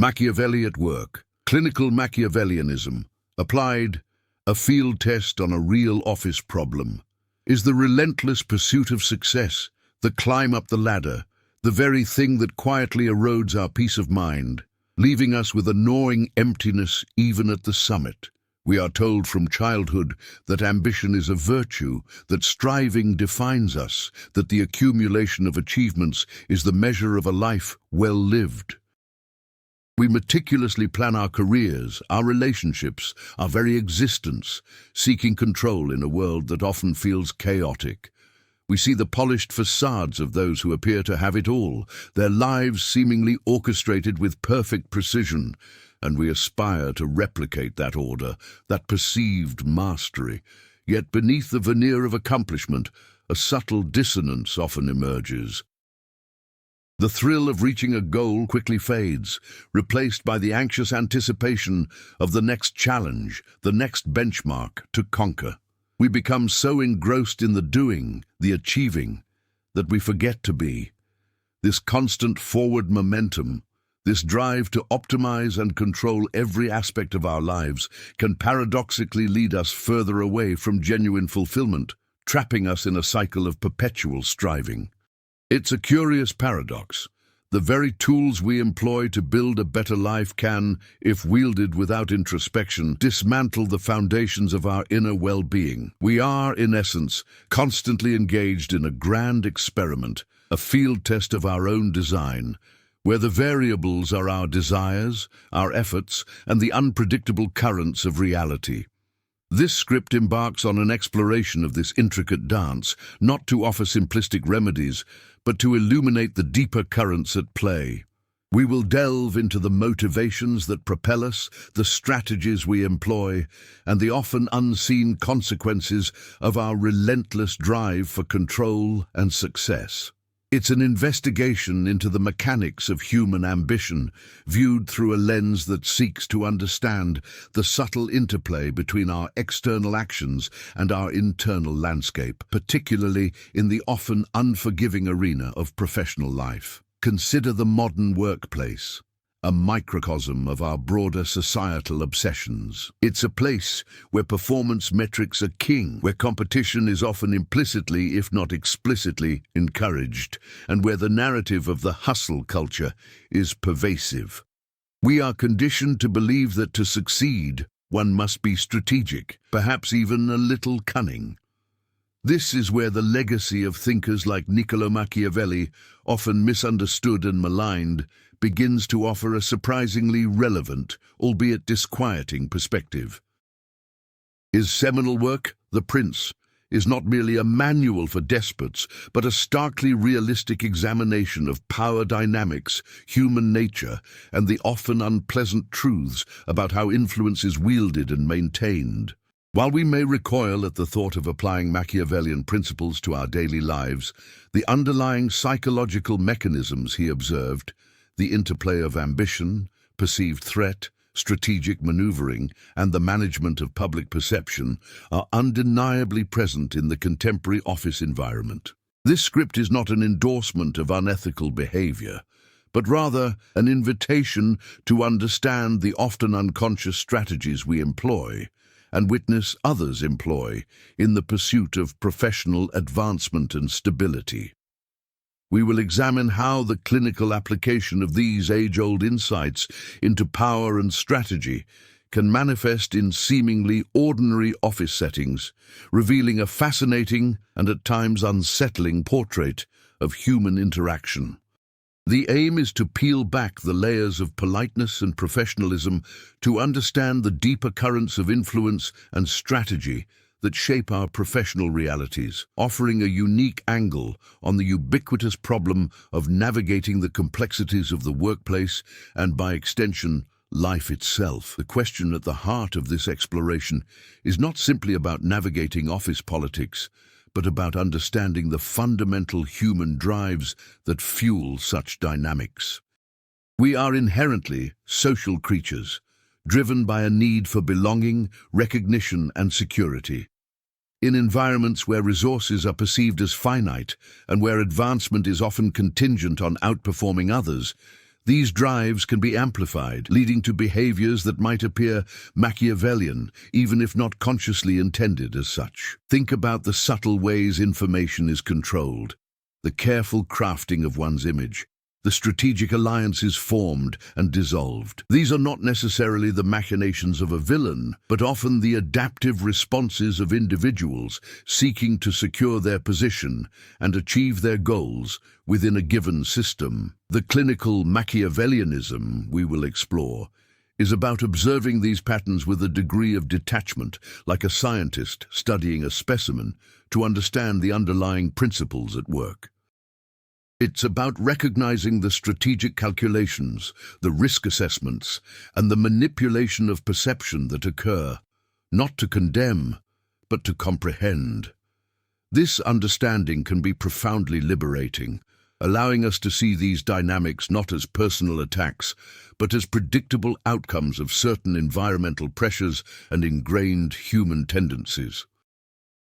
Machiavelli at work. Clinical Machiavellianism, applied, a field test on a real office problem, is the relentless pursuit of success, the climb up the ladder, the very thing that quietly erodes our peace of mind, leaving us with a gnawing emptiness even at the summit. We are told from childhood that ambition is a virtue, that striving defines us, that the accumulation of achievements is the measure of a life well lived. We meticulously plan our careers, our relationships, our very existence, seeking control in a world that often feels chaotic. We see the polished facades of those who appear to have it all, their lives seemingly orchestrated with perfect precision, and we aspire to replicate that order, that perceived mastery. Yet beneath the veneer of accomplishment, a subtle dissonance often emerges. The thrill of reaching a goal quickly fades, replaced by the anxious anticipation of the next challenge, the next benchmark to conquer. We become so engrossed in the doing, the achieving, that we forget to be. This constant forward momentum, this drive to optimize and control every aspect of our lives, can paradoxically lead us further away from genuine fulfillment, trapping us in a cycle of perpetual striving. It's a curious paradox. The very tools we employ to build a better life can, if wielded without introspection, dismantle the foundations of our inner well-being. We are, in essence, constantly engaged in a grand experiment, a field test of our own design, where the variables are our desires, our efforts, and the unpredictable currents of reality. This script embarks on an exploration of this intricate dance, not to offer simplistic remedies, but to illuminate the deeper currents at play. We will delve into the motivations that propel us, the strategies we employ, and the often unseen consequences of our relentless drive for control and success. It's an investigation into the mechanics of human ambition, viewed through a lens that seeks to understand the subtle interplay between our external actions and our internal landscape, particularly in the often unforgiving arena of professional life. Consider the modern workplace, a microcosm of our broader societal obsessions. It's a place where performance metrics are king, where competition is often implicitly, if not explicitly, encouraged, and where the narrative of the hustle culture is pervasive. We are conditioned to believe that to succeed, one must be strategic, perhaps even a little cunning. This is where the legacy of thinkers like Niccolo Machiavelli, often misunderstood and maligned, begins to offer a surprisingly relevant, albeit disquieting, perspective. His seminal work, The Prince, is not merely a manual for despots, but a starkly realistic examination of power dynamics, human nature, and the often unpleasant truths about how influence is wielded and maintained. While we may recoil at the thought of applying Machiavellian principles to our daily lives, the underlying psychological mechanisms he observed, the interplay of ambition, perceived threat, strategic maneuvering, and the management of public perception, are undeniably present in the contemporary office environment. This script is not an endorsement of unethical behavior, but rather an invitation to understand the often unconscious strategies we employ and witness others employ in the pursuit of professional advancement and stability. We will examine how the clinical application of these age-old insights into power and strategy can manifest in seemingly ordinary office settings, revealing a fascinating and at times unsettling portrait of human interaction. The aim is to peel back the layers of politeness and professionalism to understand the deeper currents of influence and strategy that shape our professional realities, offering a unique angle on the ubiquitous problem of navigating the complexities of the workplace and, by extension, life itself. The question at the heart of this exploration is not simply about navigating office politics, but about understanding the fundamental human drives that fuel such dynamics. We are inherently social creatures, driven by a need for belonging, recognition, and security. In environments where resources are perceived as finite and where advancement is often contingent on outperforming others, These drives can be amplified, leading to behaviors that might appear Machiavellian, even if not consciously intended as such. Think about the subtle ways information is controlled, the careful crafting of one's image, the strategic alliances formed and dissolved. These are not necessarily the machinations of a villain, but often the adaptive responses of individuals seeking to secure their position and achieve their goals within a given system. The clinical Machiavellianism we will explore is about observing these patterns with a degree of detachment, like a scientist studying a specimen, to understand the underlying principles at work. It's about recognizing the strategic calculations, the risk assessments, and the manipulation of perception that occur, not to condemn, but to comprehend. This understanding can be profoundly liberating, allowing us to see these dynamics not as personal attacks, but as predictable outcomes of certain environmental pressures and ingrained human tendencies.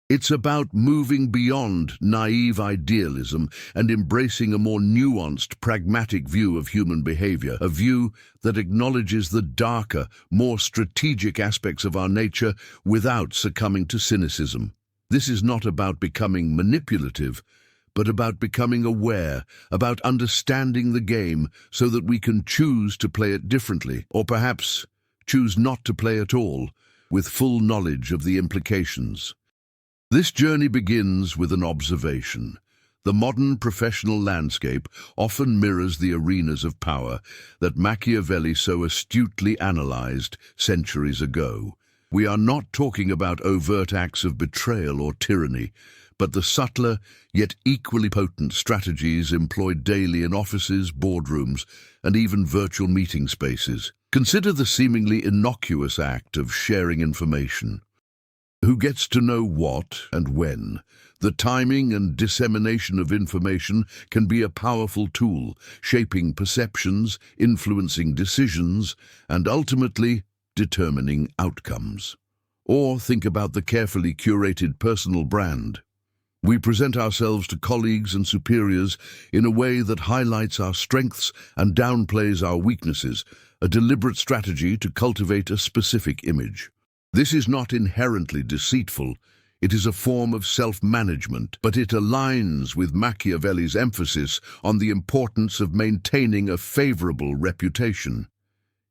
It's about moving beyond naive idealism and embracing a more nuanced, pragmatic view of human behavior, a view that acknowledges the darker, more strategic aspects of our nature without succumbing to cynicism. This is not about becoming manipulative, but about becoming aware, about understanding the game so that we can choose to play it differently, or perhaps choose not to play at all, with full knowledge of the implications. This journey begins with an observation. The modern professional landscape often mirrors the arenas of power that Machiavelli so astutely analyzed centuries ago. We are not talking about overt acts of betrayal or tyranny, but the subtler yet equally potent strategies employed daily in offices, boardrooms, and even virtual meeting spaces. Consider the seemingly innocuous act of sharing information. Who gets to know what and when? The timing and dissemination of information can be a powerful tool, shaping perceptions, influencing decisions, and ultimately determining outcomes. Or think about the carefully curated personal brand. We present ourselves to colleagues and superiors in a way that highlights our strengths and downplays our weaknesses, a deliberate strategy to cultivate a specific image. This is not inherently deceitful. It is a form of self-management, but it aligns with Machiavelli's emphasis on the importance of maintaining a favorable reputation.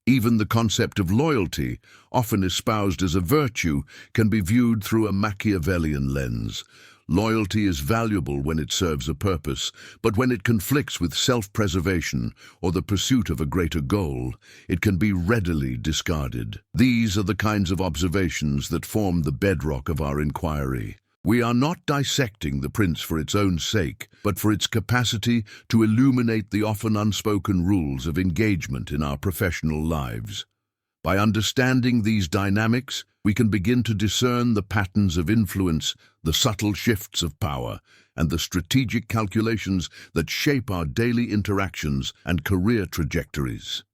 Even the concept of loyalty, often espoused as a virtue, can be viewed through a Machiavellian lens. Loyalty is valuable when it serves a purpose, but when it conflicts with self-preservation or the pursuit of a greater goal, it can be readily discarded. These are the kinds of observations that form the bedrock of our inquiry. We are not dissecting the prince for its own sake, but for its capacity to illuminate the often unspoken rules of engagement in our professional lives. By understanding these dynamics, we can begin to discern the patterns of influence, the subtle shifts of power, and the strategic calculations that shape our daily interactions and career trajectories.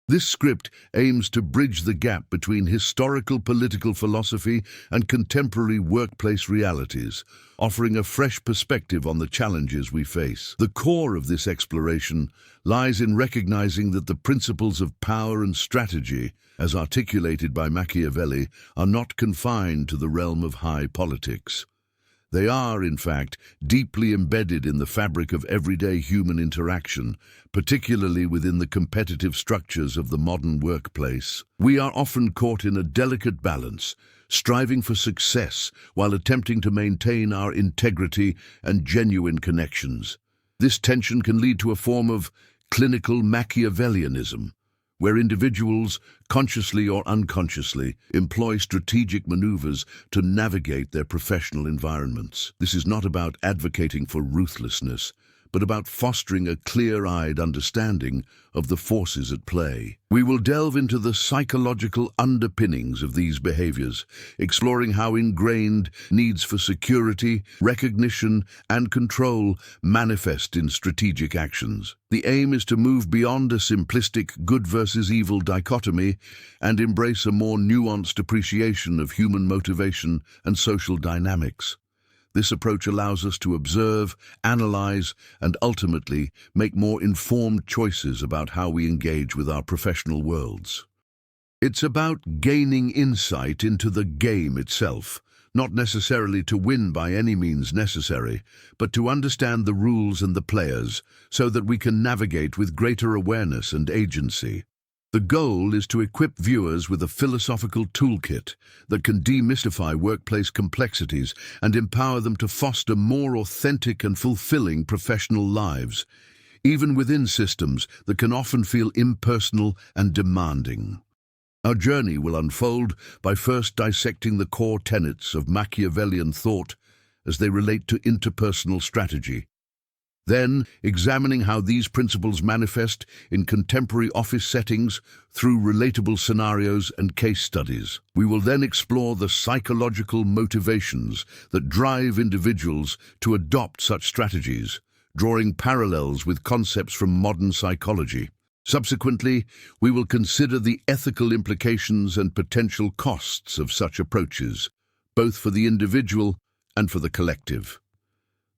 This script aims to bridge the gap between historical political philosophy and contemporary workplace realities, offering a fresh perspective on the challenges we face. The core of this exploration lies in recognizing that the principles of power and strategy, as articulated by Machiavelli, are not confined to the realm of high politics. They are, in fact, deeply embedded in the fabric of everyday human interaction, particularly within the competitive structures of the modern workplace. We are often caught in a delicate balance, striving for success while attempting to maintain our integrity and genuine connections. This tension can lead to a form of clinical Machiavellianism, where individuals, consciously or unconsciously, employ strategic maneuvers to navigate their professional environments. This is not about advocating for ruthlessness, but about fostering a clear-eyed understanding of the forces at play. We will delve into the psychological underpinnings of these behaviors, exploring how ingrained needs for security, recognition, and control manifest in strategic actions. The aim is to move beyond a simplistic good versus evil dichotomy and embrace a more nuanced appreciation of human motivation and social dynamics. This approach allows us to observe, analyze, and ultimately make more informed choices about how we engage with our professional worlds. It's about gaining insight into the game itself, not necessarily to win by any means necessary, but to understand the rules and the players so that we can navigate with greater awareness and agency. The goal is to equip viewers with a philosophical toolkit that can demystify workplace complexities and empower them to foster more authentic and fulfilling professional lives, even within systems that can often feel impersonal and demanding. Our journey will unfold by first dissecting the core tenets of Machiavellian thought as they relate to interpersonal strategy. Then, examining how these principles manifest in contemporary office settings through relatable scenarios and case studies. We will then explore the psychological motivations that drive individuals to adopt such strategies, drawing parallels with concepts from modern psychology. Subsequently, we will consider the ethical implications and potential costs of such approaches, both for the individual and for the collective.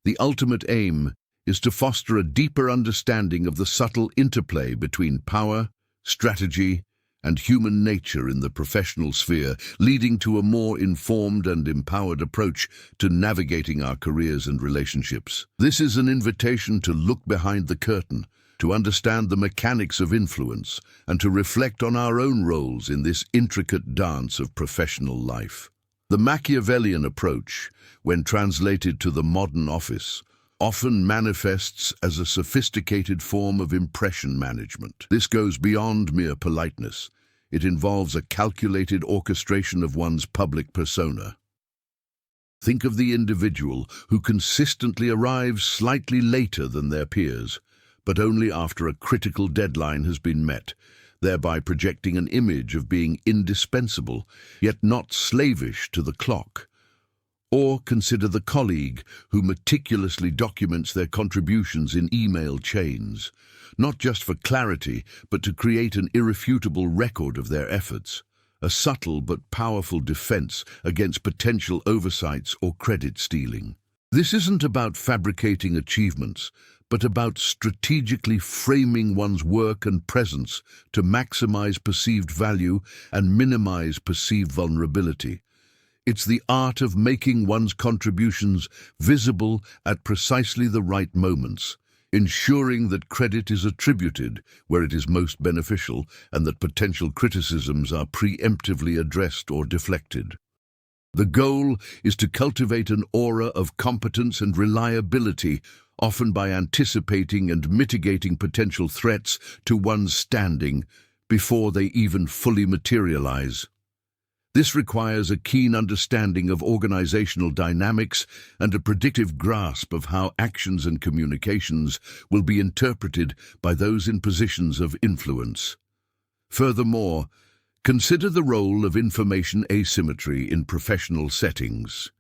The ultimate aim is to foster a deeper understanding of the subtle interplay between power, strategy, and human nature in the professional sphere, leading to a more informed and empowered approach to navigating our careers and relationships. This is an invitation to look behind the curtain, to understand the mechanics of influence, and to reflect on our own roles in this intricate dance of professional life. The Machiavellian approach, when translated to the modern office, often manifests as a sophisticated form of impression management. This goes beyond mere politeness. It involves a calculated orchestration of one's public persona. Think of the individual who consistently arrives slightly later than their peers, but only after a critical deadline has been met, thereby projecting an image of being indispensable, yet not slavish to the clock. Or consider the colleague who meticulously documents their contributions in email chains, not just for clarity, but to create an irrefutable record of their efforts, a subtle but powerful defense against potential oversights or credit stealing. This isn't about fabricating achievements, but about strategically framing one's work and presence to maximize perceived value and minimize perceived vulnerability. It's the art of making one's contributions visible at precisely the right moments, ensuring that credit is attributed where it is most beneficial and that potential criticisms are preemptively addressed or deflected. The goal is to cultivate an aura of competence and reliability, often by anticipating and mitigating potential threats to one's standing before they even fully materialize. This requires a keen understanding of organizational dynamics and a predictive grasp of how actions and communications will be interpreted by those in positions of influence. Furthermore, consider the role of information asymmetry in professional settings.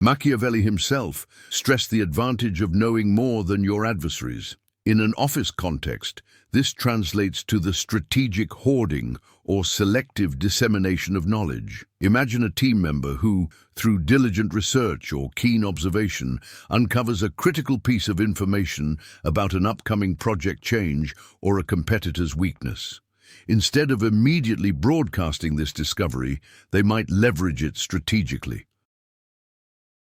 Machiavelli himself stressed the advantage of knowing more than your adversaries. In an office context, this translates to the strategic hoarding or selective dissemination of knowledge. Imagine a team member who, through diligent research or keen observation, uncovers a critical piece of information about an upcoming project change or a competitor's weakness. Instead of immediately broadcasting this discovery, they might leverage it strategically.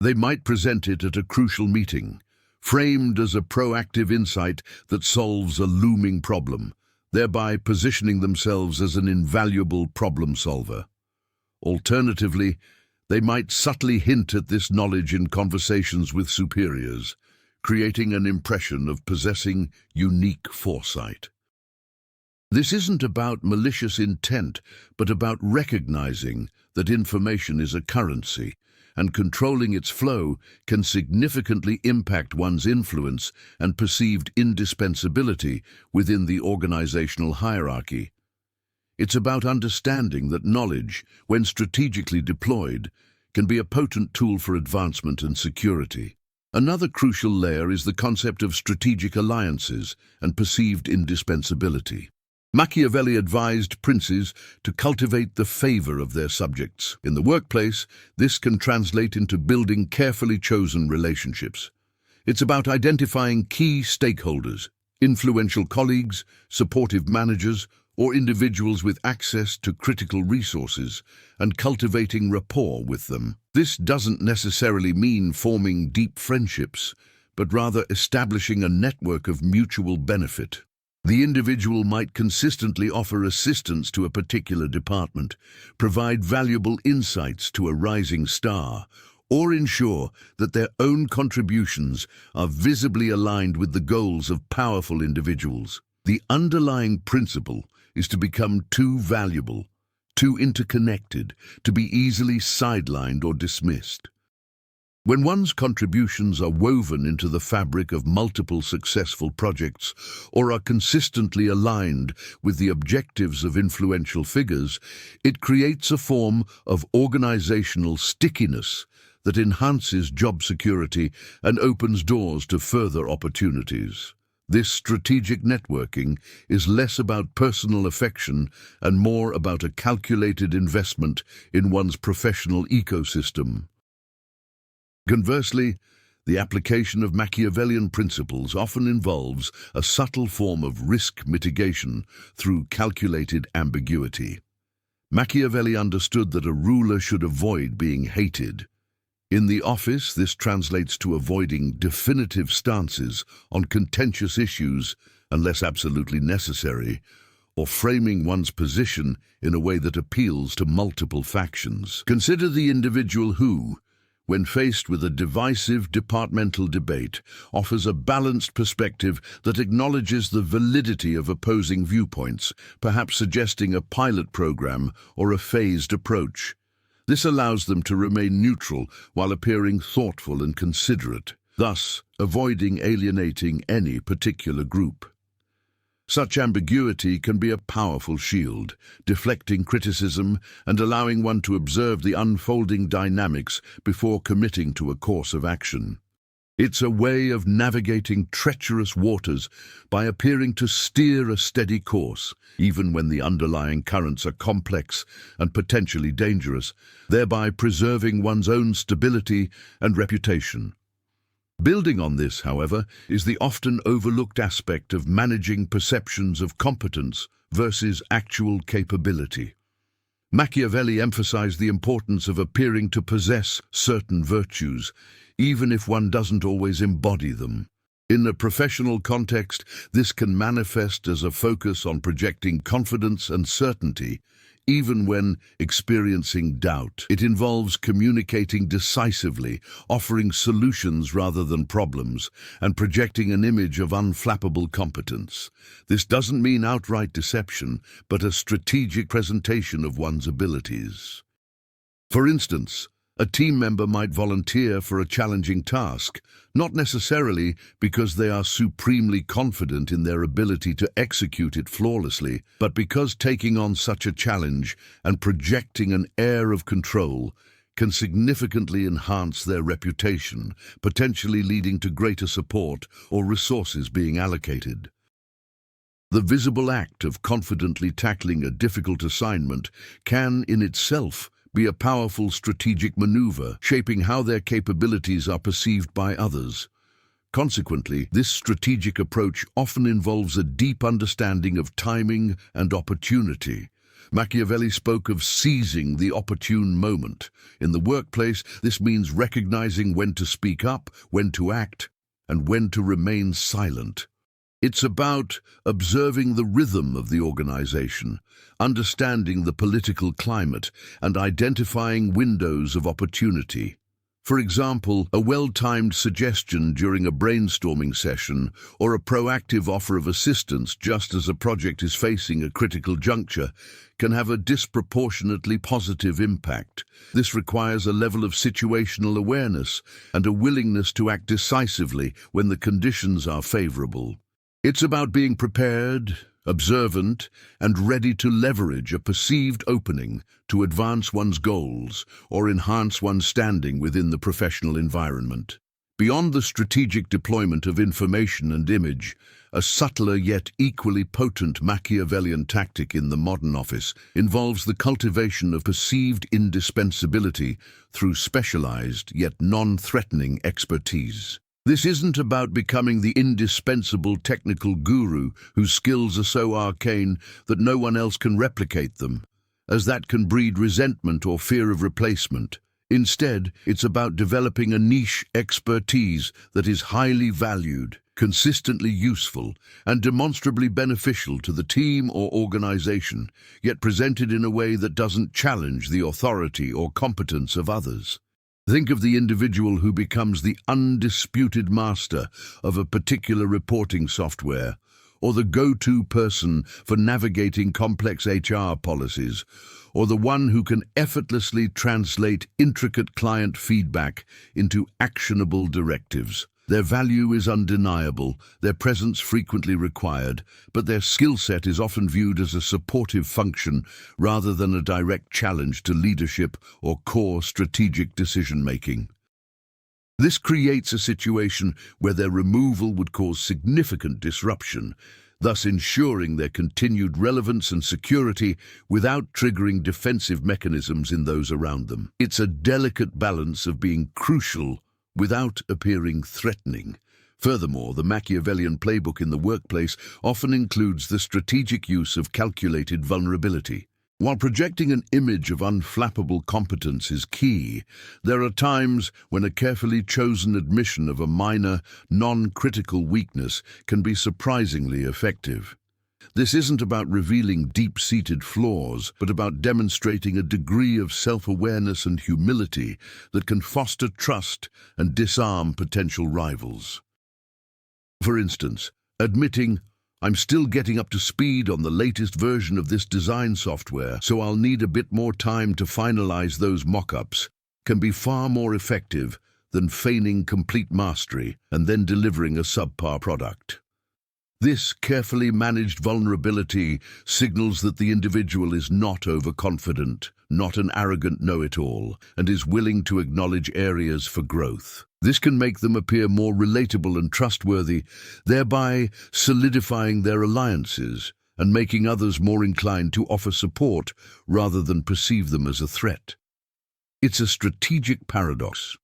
They might present it at a crucial meeting, framed as a proactive insight that solves a looming problem, thereby positioning themselves as an invaluable problem solver. Alternatively, they might subtly hint at this knowledge in conversations with superiors, creating an impression of possessing unique foresight. This isn't about malicious intent, but about recognizing that information is a currency, and controlling its flow can significantly impact one's influence and perceived indispensability within the organizational hierarchy. It's about understanding that knowledge, when strategically deployed, can be a potent tool for advancement and security. Another crucial layer is the concept of strategic alliances and perceived indispensability. Machiavelli advised princes to cultivate the favor of their subjects. In the workplace, this can translate into building carefully chosen relationships. It's about identifying key stakeholders, influential colleagues, supportive managers, or individuals with access to critical resources, and cultivating rapport with them. This doesn't necessarily mean forming deep friendships, but rather establishing a network of mutual benefit. The individual might consistently offer assistance to a particular department, provide valuable insights to a rising star, or ensure that their own contributions are visibly aligned with the goals of powerful individuals. The underlying principle is to become too valuable, too interconnected, to be easily sidelined or dismissed. When one's contributions are woven into the fabric of multiple successful projects or are consistently aligned with the objectives of influential figures, it creates a form of organizational stickiness that enhances job security and opens doors to further opportunities. This strategic networking is less about personal affection and more about a calculated investment in one's professional ecosystem. Conversely, the application of Machiavellian principles often involves a subtle form of risk mitigation through calculated ambiguity. Machiavelli understood that a ruler should avoid being hated. In the office, this translates to avoiding definitive stances on contentious issues unless absolutely necessary, or framing one's position in a way that appeals to multiple factions. Consider the individual who, when faced with a divisive departmental debate, offers a balanced perspective that acknowledges the validity of opposing viewpoints, perhaps suggesting a pilot program or a phased approach. This allows them to remain neutral while appearing thoughtful and considerate, thus avoiding alienating any particular group. Such ambiguity can be a powerful shield, deflecting criticism and allowing one to observe the unfolding dynamics before committing to a course of action. It's a way of navigating treacherous waters by appearing to steer a steady course, even when the underlying currents are complex and potentially dangerous, thereby preserving one's own stability and reputation. Building on this, however, is the often overlooked aspect of managing perceptions of competence versus actual capability. Machiavelli emphasized the importance of appearing to possess certain virtues, even if one doesn't always embody them. In a professional context, this can manifest as a focus on projecting confidence and certainty, even when experiencing doubt. It involves communicating decisively, offering solutions rather than problems, and projecting an image of unflappable competence. This doesn't mean outright deception, but a strategic presentation of one's abilities. For instance, a team member might volunteer for a challenging task, not necessarily because they are supremely confident in their ability to execute it flawlessly, but because taking on such a challenge and projecting an air of control can significantly enhance their reputation, potentially leading to greater support or resources being allocated. The visible act of confidently tackling a difficult assignment can, in itself, be a powerful strategic maneuver, shaping how their capabilities are perceived by others. Consequently, this strategic approach often involves a deep understanding of timing and opportunity. Machiavelli spoke of seizing the opportune moment. In the workplace, this means recognizing when to speak up, when to act, and when to remain silent. It's about observing the rhythm of the organization, understanding the political climate, and identifying windows of opportunity. For example, a well-timed suggestion during a brainstorming session or a proactive offer of assistance just as a project is facing a critical juncture can have a disproportionately positive impact. This requires a level of situational awareness and a willingness to act decisively when the conditions are favorable. It's about being prepared, observant, and ready to leverage a perceived opening to advance one's goals or enhance one's standing within the professional environment. Beyond the strategic deployment of information and image, A subtler yet equally potent Machiavellian tactic in the modern office involves the cultivation of perceived indispensability through specialized yet non-threatening expertise. This isn't about becoming the indispensable technical guru whose skills are so arcane that no one else can replicate them, as that can breed resentment or fear of replacement. Instead, it's about developing a niche expertise that is highly valued, consistently useful, and demonstrably beneficial to the team or organization, yet presented in a way that doesn't challenge the authority or competence of others. Think of the individual who becomes the undisputed master of a particular reporting software, or the go-to person for navigating complex HR policies, or the one who can effortlessly translate intricate client feedback into actionable directives. Their value is undeniable, their presence frequently required, but their skill set is often viewed as a supportive function rather than a direct challenge to leadership or core strategic decision-making. This creates a situation where their removal would cause significant disruption, thus ensuring their continued relevance and security without triggering defensive mechanisms in those around them. It's a delicate balance of being crucial without appearing threatening. Furthermore, the Machiavellian playbook in the workplace often includes the strategic use of calculated vulnerability. While projecting an image of unflappable competence is key, there are times when a carefully chosen admission of a minor, non-critical weakness can be surprisingly effective. This isn't about revealing deep-seated flaws, but about demonstrating a degree of self-awareness and humility that can foster trust and disarm potential rivals. For instance, admitting, "I'm still getting up to speed on the latest version of this design software, so I'll need a bit more time to finalize those mock-ups," can be far more effective than feigning complete mastery and then delivering a subpar product. This carefully managed vulnerability signals that the individual is not overconfident, not an arrogant know-it-all, and is willing to acknowledge areas for growth. This can make them appear more relatable and trustworthy, thereby solidifying their alliances and making others more inclined to offer support rather than perceive them as a threat. It's a strategic paradox.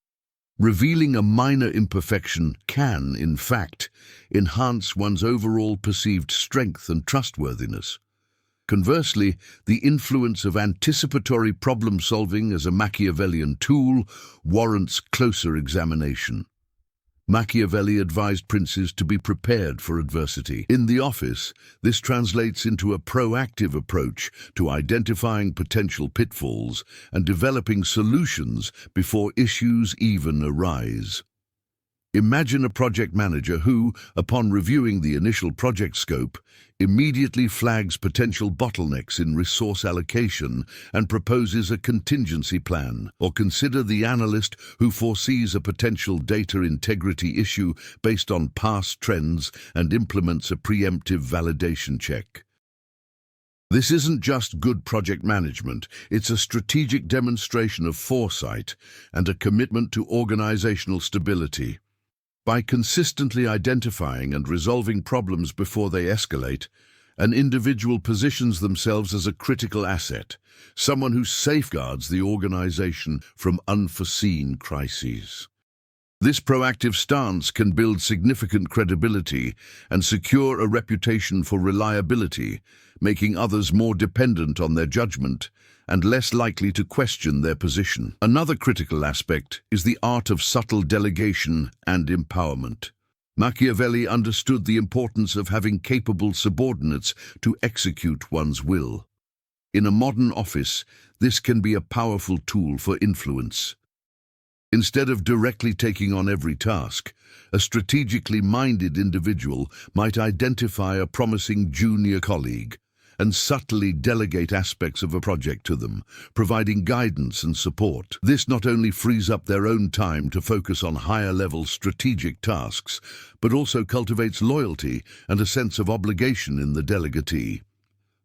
Revealing a minor imperfection can, in fact, enhance one's overall perceived strength and trustworthiness. Conversely, the influence of anticipatory problem-solving as a Machiavellian tool warrants closer examination. Machiavelli advised princes to be prepared for adversity. In the office, this translates into a proactive approach to identifying potential pitfalls and developing solutions before issues even arise. Imagine a project manager who, upon reviewing the initial project scope, immediately flags potential bottlenecks in resource allocation and proposes a contingency plan. Or consider the analyst who foresees a potential data integrity issue based on past trends and implements a preemptive validation check. This isn't just good project management, it's a strategic demonstration of foresight and a commitment to organizational stability. By consistently identifying and resolving problems before they escalate, an individual positions themselves as a critical asset, someone who safeguards the organization from unforeseen crises. This proactive stance can build significant credibility and secure a reputation for reliability, making others more dependent on their judgment and less likely to question their position. Another critical aspect is the art of subtle delegation and empowerment. Machiavelli understood the importance of having capable subordinates to execute one's will. In a modern office, this can be a powerful tool for influence. Instead of directly taking on every task, a strategically minded individual might identify a promising junior colleague and subtly delegate aspects of a project to them, providing guidance and support. This not only frees up their own time to focus on higher-level strategic tasks, but also cultivates loyalty and a sense of obligation in the delegatee.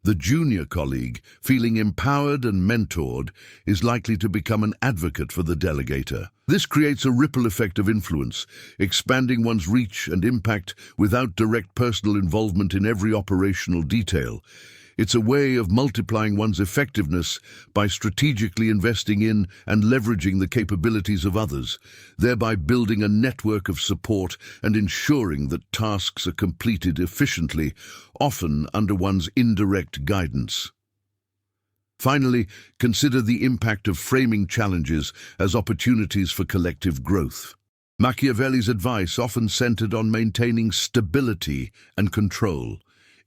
The junior colleague, feeling empowered and mentored, is likely to become an advocate for the delegator. This creates a ripple effect of influence, expanding one's reach and impact without direct personal involvement in every operational detail. It's a way of multiplying one's effectiveness by strategically investing in and leveraging the capabilities of others, thereby building a network of support and ensuring that tasks are completed efficiently, often under one's indirect guidance. Finally, consider the impact of framing challenges as opportunities for collective growth. Machiavelli's advice often centered on maintaining stability and control.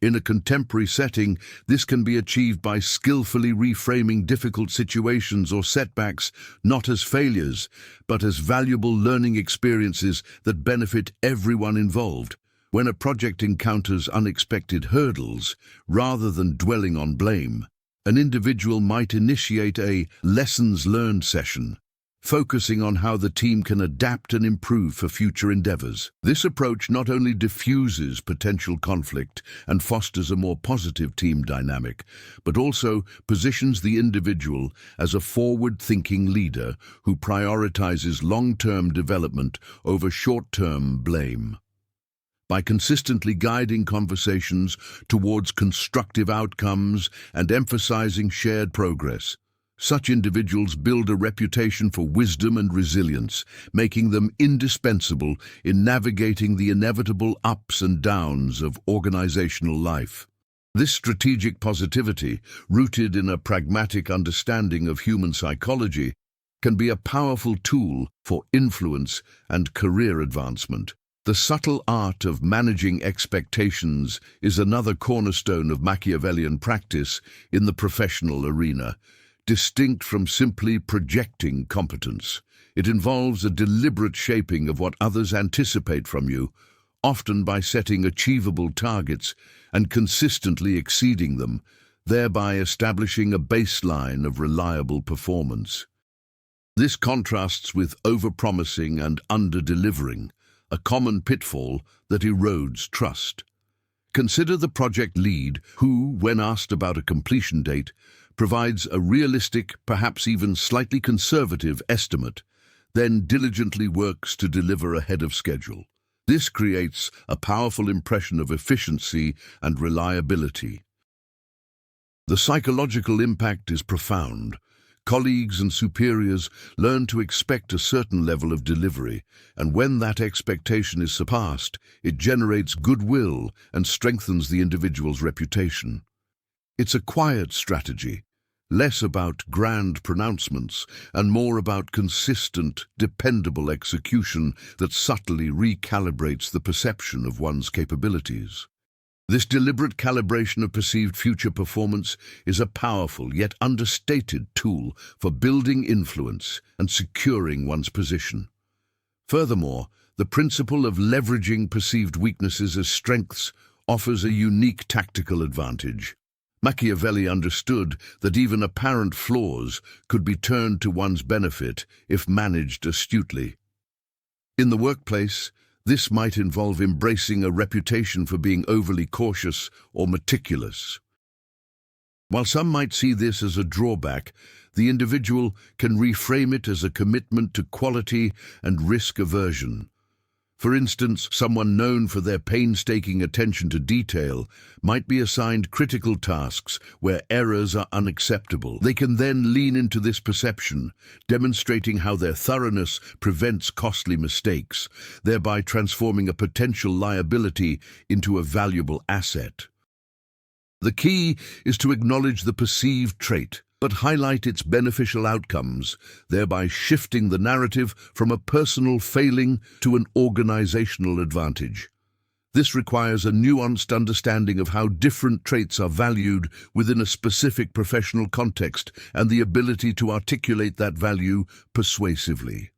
In a contemporary setting, this can be achieved by skillfully reframing difficult situations or setbacks not as failures, but as valuable learning experiences that benefit everyone involved. When a project encounters unexpected hurdles, rather than dwelling on blame, an individual might initiate a lessons learned session, focusing on how the team can adapt and improve for future endeavors. This approach not only diffuses potential conflict and fosters a more positive team dynamic, but also positions the individual as a forward-thinking leader who prioritizes long-term development over short-term blame. By consistently guiding conversations towards constructive outcomes and emphasizing shared progress, such individuals build a reputation for wisdom and resilience, making them indispensable in navigating the inevitable ups and downs of organizational life. This strategic positivity, rooted in a pragmatic understanding of human psychology, can be a powerful tool for influence and career advancement. The subtle art of managing expectations is another cornerstone of Machiavellian practice in the professional arena. Distinct from simply projecting competence, it involves a deliberate shaping of what others anticipate from you, often by setting achievable targets and consistently exceeding them, thereby establishing a baseline of reliable performance. This contrasts with overpromising and under-delivering, a common pitfall that erodes trust. Consider the project lead who, when asked about a completion date, provides a realistic, perhaps even slightly conservative estimate, then diligently works to deliver ahead of schedule. This creates a powerful impression of efficiency and reliability. The psychological impact is profound. Colleagues and superiors learn to expect a certain level of delivery, and when that expectation is surpassed, it generates goodwill and strengthens the individual's reputation. It's a quiet strategy, less about grand pronouncements and more about consistent, dependable execution that subtly recalibrates the perception of one's capabilities. This deliberate calibration of perceived future performance is a powerful yet understated tool for building influence and securing one's position. Furthermore, the principle of leveraging perceived weaknesses as strengths offers a unique tactical advantage. Machiavelli understood that even apparent flaws could be turned to one's benefit if managed astutely. In the workplace, this might involve embracing a reputation for being overly cautious or meticulous. While some might see this as a drawback, the individual can reframe it as a commitment to quality and risk aversion. For instance, someone known for their painstaking attention to detail might be assigned critical tasks where errors are unacceptable. They can then lean into this perception, demonstrating how their thoroughness prevents costly mistakes, thereby transforming a potential liability into a valuable asset. The key is to acknowledge the perceived trait, but highlight its beneficial outcomes, thereby shifting the narrative from a personal failing to an organizational advantage. This requires a nuanced understanding of how different traits are valued within a specific professional context and the ability to articulate that value persuasively.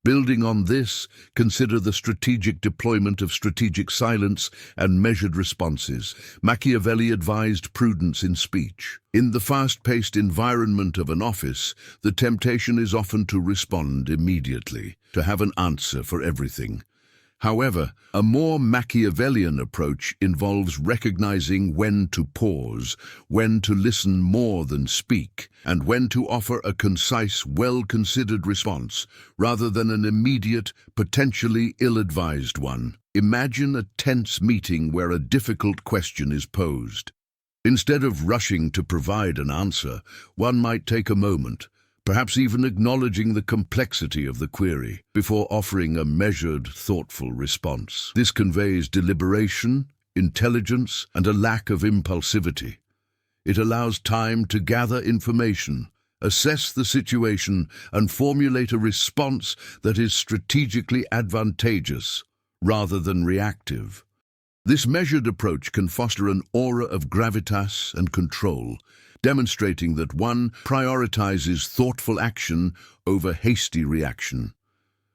Building on this, consider the strategic deployment of strategic silence and measured responses. Machiavelli advised prudence in speech. In the fast-paced environment of an office, the temptation is often to respond immediately, to have an answer for everything. However, a more Machiavellian approach involves recognizing when to pause, when to listen more than speak, and when to offer a concise, well-considered response, rather than an immediate, potentially ill-advised one. Imagine a tense meeting where a difficult question is posed. Instead of rushing to provide an answer, one might take a moment, perhaps even acknowledging the complexity of the query, before offering a measured, thoughtful response. This conveys deliberation, intelligence, and a lack of impulsivity. It allows time to gather information, assess the situation, and formulate a response that is strategically advantageous, rather than reactive. This measured approach can foster an aura of gravitas and control, demonstrating that one prioritizes thoughtful action over hasty reaction.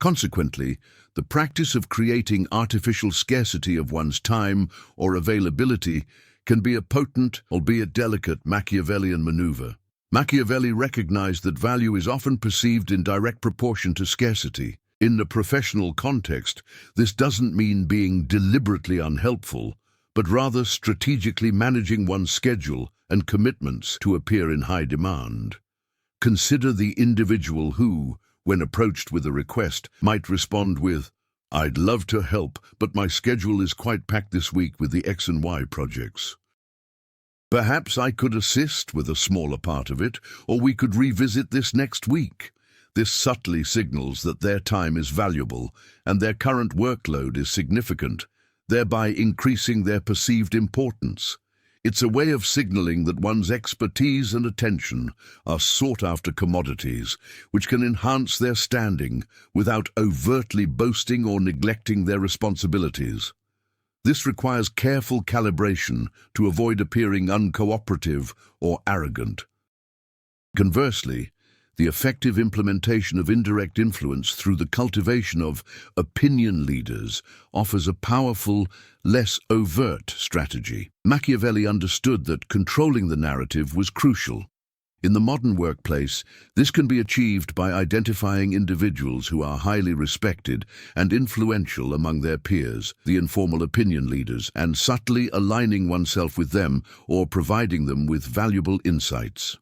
Consequently, the practice of creating artificial scarcity of one's time or availability can be a potent, albeit delicate, Machiavellian maneuver. Machiavelli recognized that value is often perceived in direct proportion to scarcity. In the professional context, this doesn't mean being deliberately unhelpful, but rather strategically managing one's schedule and commitments to appear in high demand. Consider the individual who, when approached with a request, might respond with, "I'd love to help, but my schedule is quite packed this week with the X and Y projects. Perhaps I could assist with a smaller part of it, or we could revisit this next week." This subtly signals that their time is valuable and their current workload is significant, thereby increasing their perceived importance. It's a way of signaling that one's expertise and attention are sought-after commodities, which can enhance their standing without overtly boasting or neglecting their responsibilities. This requires careful calibration to avoid appearing uncooperative or arrogant. Conversely, the effective implementation of indirect influence through the cultivation of opinion leaders offers a powerful, less overt strategy. Machiavelli understood that controlling the narrative was crucial. In the modern workplace, this can be achieved by identifying individuals who are highly respected and influential among their peers, the informal opinion leaders, and subtly aligning oneself with them or providing them with valuable insights.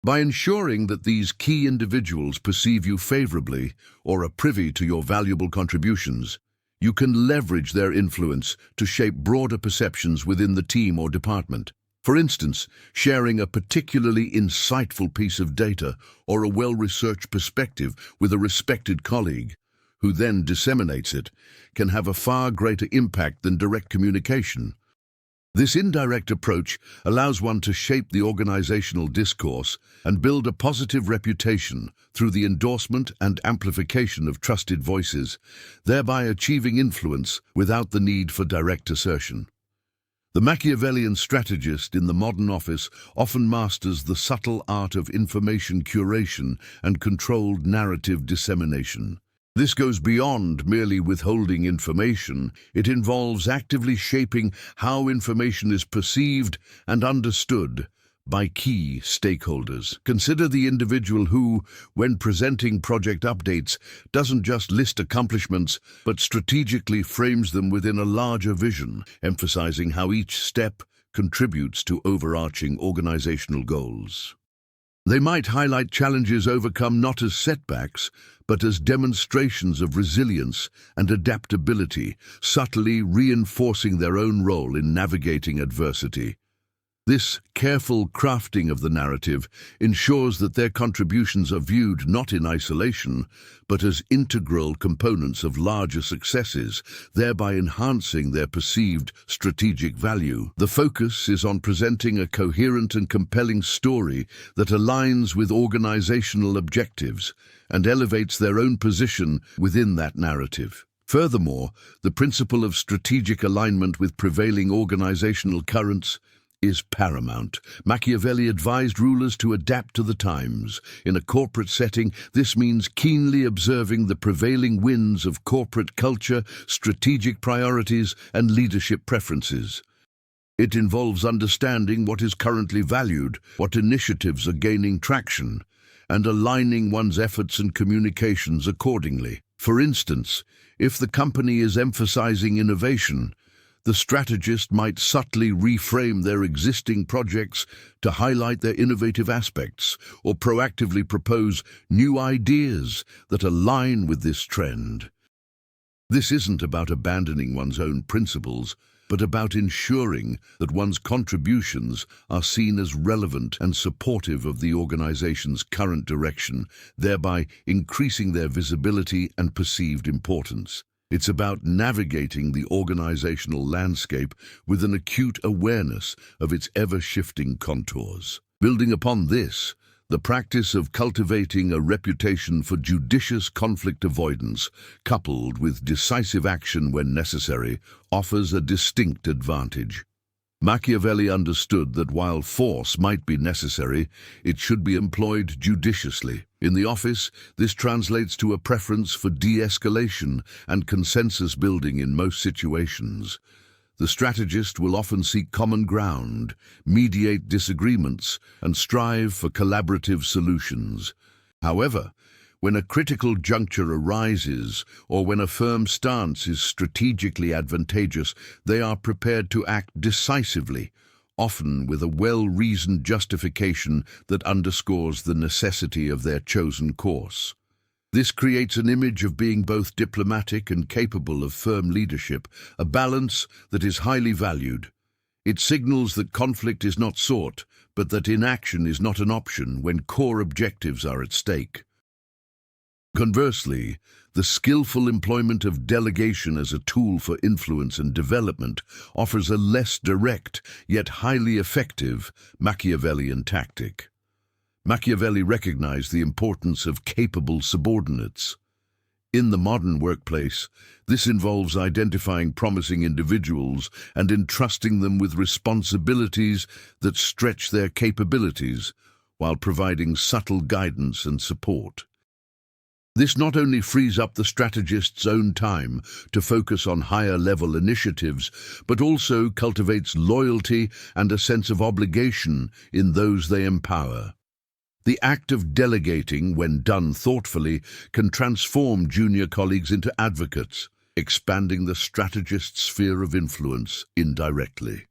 By ensuring that these key individuals perceive you favorably or are privy to your valuable contributions, you can leverage their influence to shape broader perceptions within the team or department. For instance, sharing a particularly insightful piece of data or a well-researched perspective with a respected colleague, who then disseminates it, can have a far greater impact than direct communication. This indirect approach allows one to shape the organizational discourse and build a positive reputation through the endorsement and amplification of trusted voices, thereby achieving influence without the need for direct assertion. The Machiavellian strategist in the modern office often masters the subtle art of information curation and controlled narrative dissemination. This goes beyond merely withholding information. It involves actively shaping how information is perceived and understood by key stakeholders. Consider the individual who, when presenting project updates, doesn't just list accomplishments, but strategically frames them within a larger vision, emphasizing how each step contributes to overarching organizational goals. They might highlight challenges overcome not as setbacks, but as demonstrations of resilience and adaptability, subtly reinforcing their own role in navigating adversity. This careful crafting of the narrative ensures that their contributions are viewed not in isolation, but as integral components of larger successes, thereby enhancing their perceived strategic value. The focus is on presenting a coherent and compelling story that aligns with organizational objectives and elevates their own position within that narrative. Furthermore, the principle of strategic alignment with prevailing organizational currents is paramount. Machiavelli advised rulers to adapt to the times. In a corporate setting, this means keenly observing the prevailing winds of corporate culture, strategic priorities, and leadership preferences. It involves understanding what is currently valued, what initiatives are gaining traction, and aligning one's efforts and communications accordingly. For instance, if the company is emphasizing innovation, the strategist might subtly reframe their existing projects to highlight their innovative aspects or proactively propose new ideas that align with this trend. This isn't about abandoning one's own principles, but about ensuring that one's contributions are seen as relevant and supportive of the organization's current direction, thereby increasing their visibility and perceived importance. It's about navigating the organizational landscape with an acute awareness of its ever-shifting contours. Building upon this, the practice of cultivating a reputation for judicious conflict avoidance, coupled with decisive action when necessary, offers a distinct advantage. Machiavelli understood that while force might be necessary, it should be employed judiciously. In the office, this translates to a preference for de-escalation and consensus building in most situations. The strategist will often seek common ground, mediate disagreements, and strive for collaborative solutions. However, when a critical juncture arises, or when a firm stance is strategically advantageous, they are prepared to act decisively, often with a well-reasoned justification that underscores the necessity of their chosen course. This creates an image of being both diplomatic and capable of firm leadership, a balance that is highly valued. It signals that conflict is not sought, but that inaction is not an option when core objectives are at stake. Conversely, the skillful employment of delegation as a tool for influence and development offers a less direct, yet highly effective, Machiavellian tactic. Machiavelli recognized the importance of capable subordinates. In the modern workplace, this involves identifying promising individuals and entrusting them with responsibilities that stretch their capabilities while providing subtle guidance and support. This not only frees up the strategist's own time to focus on higher-level initiatives, but also cultivates loyalty and a sense of obligation in those they empower. The act of delegating, when done thoughtfully, can transform junior colleagues into advocates, expanding the strategist's sphere of influence indirectly.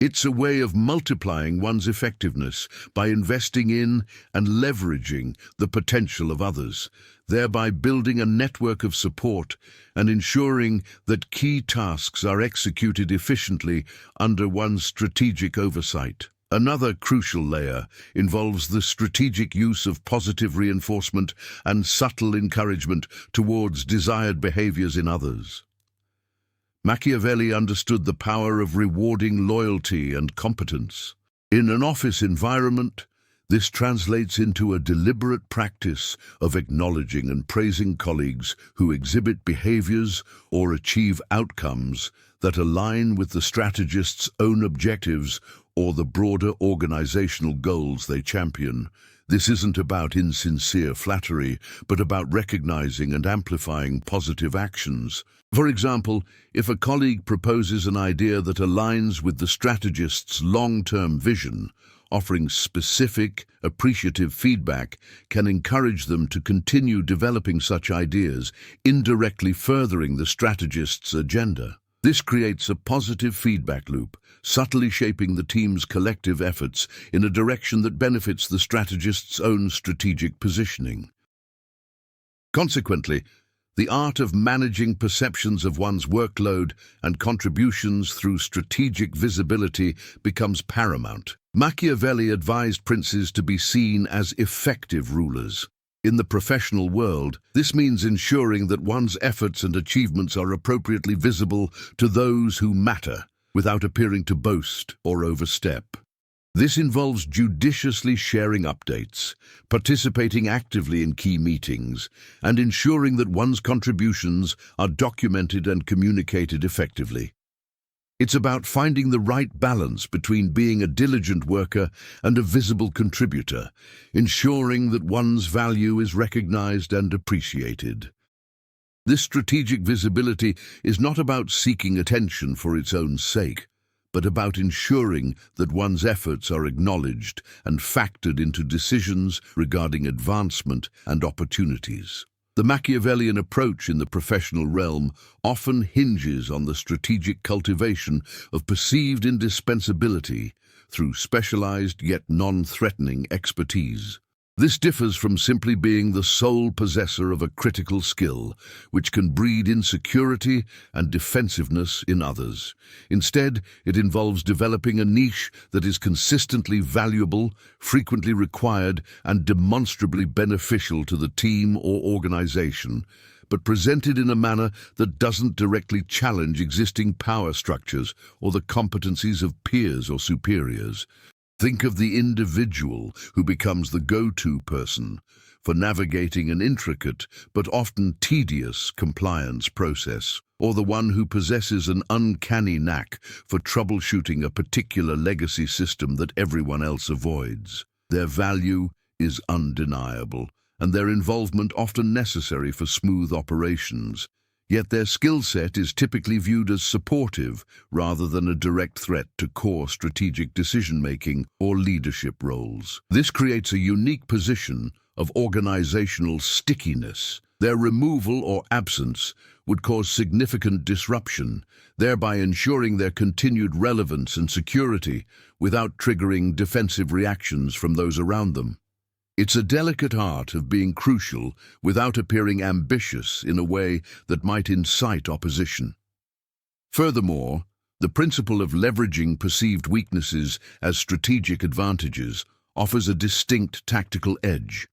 It's a way of multiplying one's effectiveness by investing in and leveraging the potential of others, thereby building a network of support and ensuring that key tasks are executed efficiently under one's strategic oversight. Another crucial layer involves the strategic use of positive reinforcement and subtle encouragement towards desired behaviors in others. Machiavelli understood the power of rewarding loyalty and competence. In an office environment, this translates into a deliberate practice of acknowledging and praising colleagues who exhibit behaviors or achieve outcomes that align with the strategist's own objectives or the broader organizational goals they champion. This isn't about insincere flattery, but about recognizing and amplifying positive actions. For example, if a colleague proposes an idea that aligns with the strategist's long-term vision, offering specific, appreciative feedback can encourage them to continue developing such ideas, indirectly furthering the strategist's agenda. This creates a positive feedback loop, subtly shaping the team's collective efforts in a direction that benefits the strategist's own strategic positioning. Consequently, the art of managing perceptions of one's workload and contributions through strategic visibility becomes paramount. Machiavelli advised princes to be seen as effective rulers. In the professional world, this means ensuring that one's efforts and achievements are appropriately visible to those who matter, without appearing to boast or overstep. This involves judiciously sharing updates, participating actively in key meetings, and ensuring that one's contributions are documented and communicated effectively. It's about finding the right balance between being a diligent worker and a visible contributor, ensuring that one's value is recognized and appreciated. This strategic visibility is not about seeking attention for its own sake, but about ensuring that one's efforts are acknowledged and factored into decisions regarding advancement and opportunities. The Machiavellian approach in the professional realm often hinges on the strategic cultivation of perceived indispensability through specialized yet non-threatening expertise. This differs from simply being the sole possessor of a critical skill, which can breed insecurity and defensiveness in others. Instead, it involves developing a niche that is consistently valuable, frequently required, and demonstrably beneficial to the team or organization, but presented in a manner that doesn't directly challenge existing power structures or the competencies of peers or superiors. Think of the individual who becomes the go-to person for navigating an intricate but often tedious compliance process, or the one who possesses an uncanny knack for troubleshooting a particular legacy system that everyone else avoids. Their value is undeniable, and their involvement often necessary for smooth operations. Yet their skill set is typically viewed as supportive rather than a direct threat to core strategic decision-making or leadership roles. This creates a unique position of organizational stickiness. Their removal or absence would cause significant disruption, thereby ensuring their continued relevance and security without triggering defensive reactions from those around them. It's a delicate art of being crucial without appearing ambitious in a way that might incite opposition. Furthermore, the principle of leveraging perceived weaknesses as strategic advantages offers a distinct tactical edge.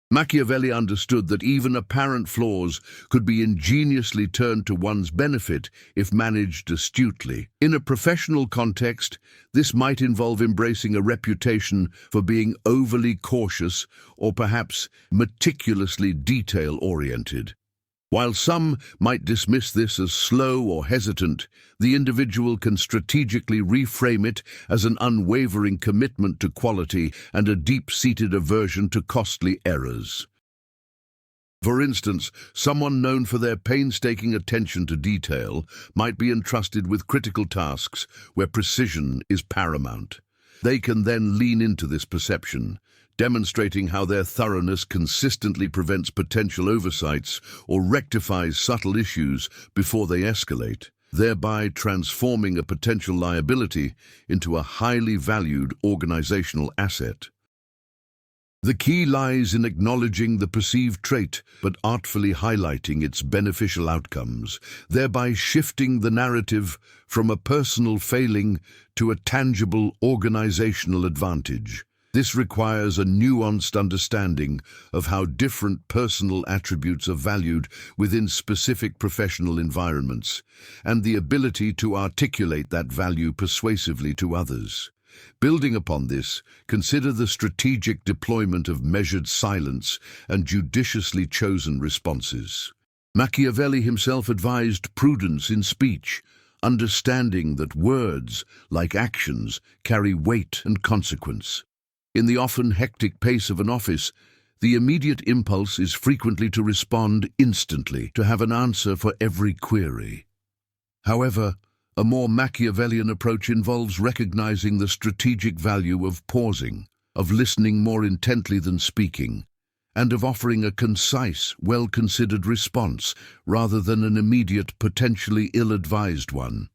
Machiavelli understood that even apparent flaws could be ingeniously turned to one's benefit if managed astutely. In a professional context, this might involve embracing a reputation for being overly cautious or perhaps meticulously detail-oriented. While some might dismiss this as slow or hesitant, the individual can strategically reframe it as an unwavering commitment to quality and a deep-seated aversion to costly errors. For instance, someone known for their painstaking attention to detail might be entrusted with critical tasks where precision is paramount. They can then lean into this perception, demonstrating how their thoroughness consistently prevents potential oversights or rectifies subtle issues before they escalate, thereby transforming a potential liability into a highly valued organizational asset. The key lies in acknowledging the perceived trait but artfully highlighting its beneficial outcomes, thereby shifting the narrative from a personal failing to a tangible organizational advantage. This requires a nuanced understanding of how different personal attributes are valued within specific professional environments, and the ability to articulate that value persuasively to others. Building upon this, consider the strategic deployment of measured silence and judiciously chosen responses. Machiavelli himself advised prudence in speech, understanding that words, like actions, carry weight and consequence. In the often hectic pace of an office, the immediate impulse is frequently to respond instantly, to have an answer for every query. However, a more Machiavellian approach involves recognizing the strategic value of pausing, of listening more intently than speaking, and of offering a concise, well-considered response rather than an immediate, potentially ill-advised one.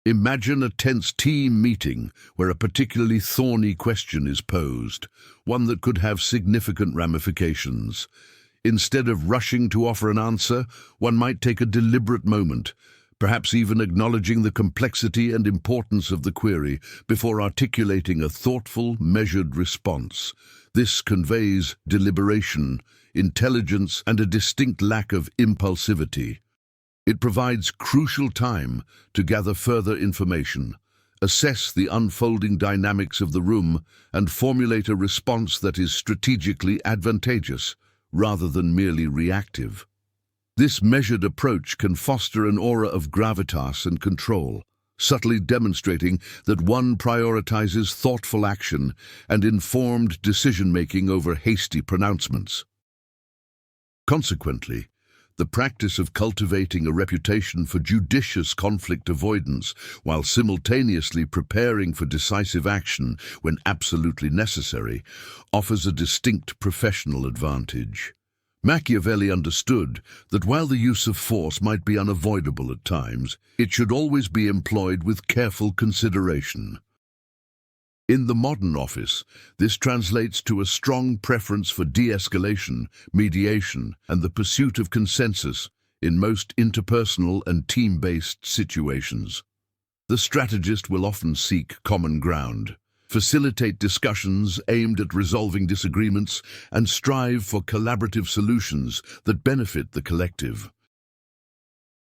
Imagine a tense team meeting where a particularly thorny question is posed, one that could have significant ramifications. Instead of rushing to offer an answer, one might take a deliberate moment, perhaps even acknowledging the complexity and importance of the query before articulating a thoughtful, measured response. This conveys deliberation, intelligence, and a distinct lack of impulsivity. It provides crucial time to gather further information, assess the unfolding dynamics of the room, and formulate a response that is strategically advantageous, rather than merely reactive. This measured approach can foster an aura of gravitas and control, subtly demonstrating that one prioritizes thoughtful action and informed decision-making over hasty pronouncements. Consequently, the practice of cultivating a reputation for judicious conflict avoidance while simultaneously preparing for decisive action when absolutely necessary offers a distinct professional advantage. Machiavelli understood that while the use of force might be unavoidable at times, it should always be employed with careful consideration. In the modern office, this translates to a strong preference for de-escalation, mediation, and the pursuit of consensus in most interpersonal and team-based situations. The strategist will often seek common ground, facilitate discussions aimed at resolving disagreements, and strive for collaborative solutions that benefit the collective.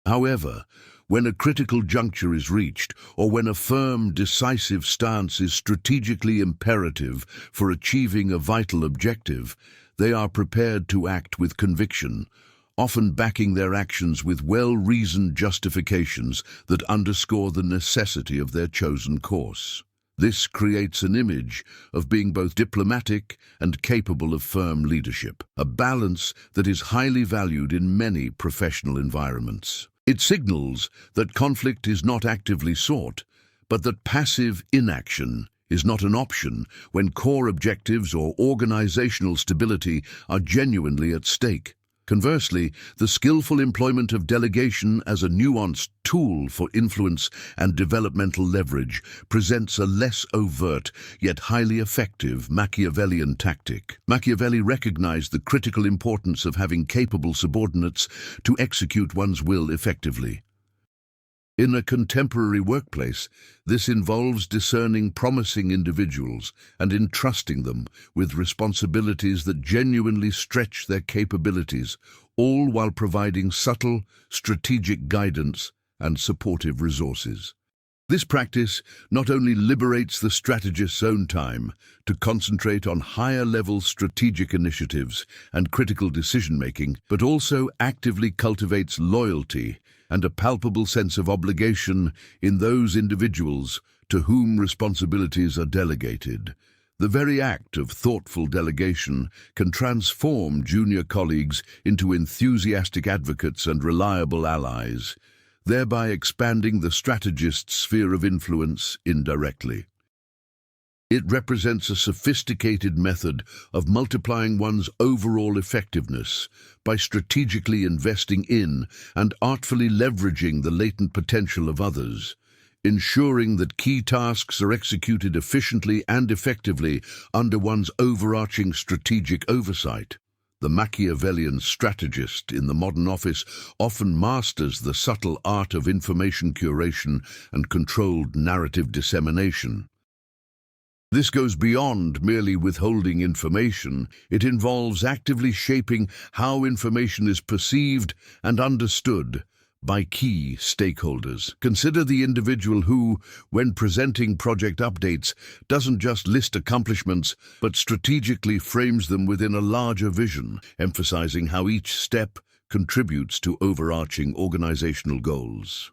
However, when a critical juncture is reached, or when a firm, decisive stance is strategically imperative for achieving a vital objective, they are prepared to act with conviction, often backing their actions with well-reasoned justifications that underscore the necessity of their chosen course. This creates an image of being both diplomatic and capable of firm leadership, a balance that is highly valued in many professional environments. It signals that conflict is not actively sought, but that passive inaction is not an option when core objectives or organizational stability are genuinely at stake. Conversely, the skillful employment of delegation as a nuanced tool for influence and developmental leverage presents a less overt yet highly effective Machiavellian tactic. Machiavelli recognized the critical importance of having capable subordinates to execute one's will effectively. In a contemporary workplace, this involves discerning promising individuals and entrusting them with responsibilities that genuinely stretch their capabilities, all while providing subtle, strategic guidance and supportive resources. This practice not only liberates the strategist's own time to concentrate on higher-level strategic initiatives and critical decision-making, but also actively cultivates loyalty and a palpable sense of obligation in those individuals to whom responsibilities are delegated. The very act of thoughtful delegation can transform junior colleagues into enthusiastic advocates and reliable allies, thereby expanding the strategist's sphere of influence indirectly. It represents a sophisticated method of multiplying one's overall effectiveness by strategically investing in and artfully leveraging the latent potential of others, ensuring that key tasks are executed efficiently and effectively under one's overarching strategic oversight. The Machiavellian strategist in the modern office often masters the subtle art of information curation and controlled narrative dissemination. This goes beyond merely withholding information. It involves actively shaping how information is perceived and understood by key stakeholders. Consider the individual who, when presenting project updates, doesn't just list accomplishments, but strategically frames them within a larger vision, emphasizing how each step contributes to overarching organizational goals.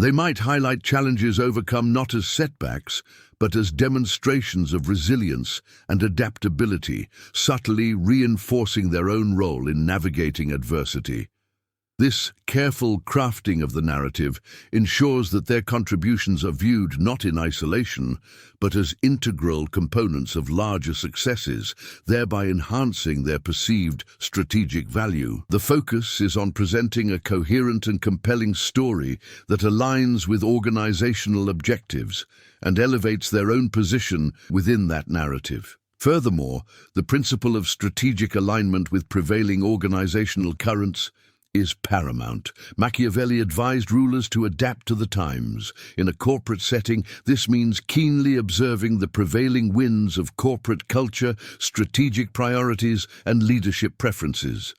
They might highlight challenges overcome not as setbacks, but as demonstrations of resilience and adaptability, subtly reinforcing their own role in navigating adversity. This careful crafting of the narrative ensures that their contributions are viewed not in isolation, but as integral components of larger successes, thereby enhancing their perceived strategic value. The focus is on presenting a coherent and compelling story that aligns with organizational objectives and elevates their own position within that narrative. Furthermore, the principle of strategic alignment with prevailing organizational currents is paramount. Machiavelli advised rulers to adapt to the times. In a corporate setting, this means keenly observing the prevailing winds of corporate culture, strategic priorities, and leadership preferences.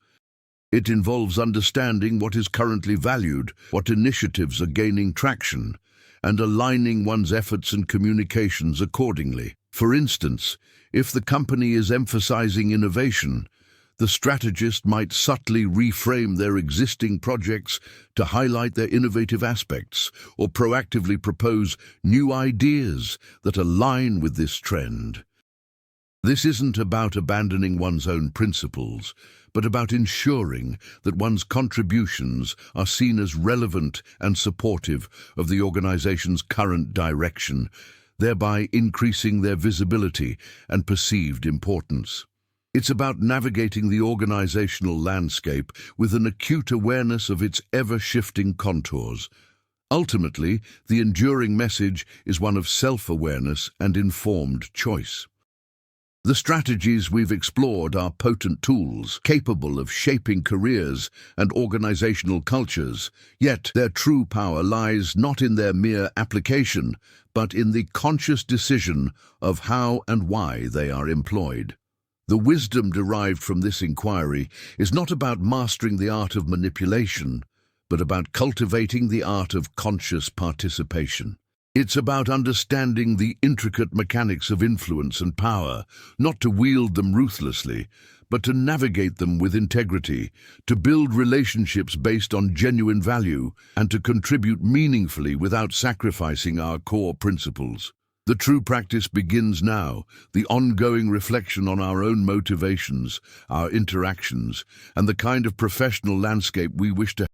It involves understanding what is currently valued, what initiatives are gaining traction, and aligning one's efforts and communications accordingly. For instance, if the company is emphasizing innovation, the strategist might subtly reframe their existing projects to highlight their innovative aspects or proactively propose new ideas that align with this trend. This isn't about abandoning one's own principles, but about ensuring that one's contributions are seen as relevant and supportive of the organization's current direction, thereby increasing their visibility and perceived importance. It's about navigating the organizational landscape with an acute awareness of its ever-shifting contours. Ultimately, the enduring message is one of self-awareness and informed choice. The strategies we've explored are potent tools, capable of shaping careers and organizational cultures, yet their true power lies not in their mere application, but in the conscious decision of how and why they are employed. The wisdom derived from this inquiry is not about mastering the art of manipulation, but about cultivating the art of conscious participation. It's about understanding the intricate mechanics of influence and power, not to wield them ruthlessly, but to navigate them with integrity, to build relationships based on genuine value, and to contribute meaningfully without sacrificing our core principles. The true practice begins now, the ongoing reflection on our own motivations, our interactions, and the kind of professional landscape we wish to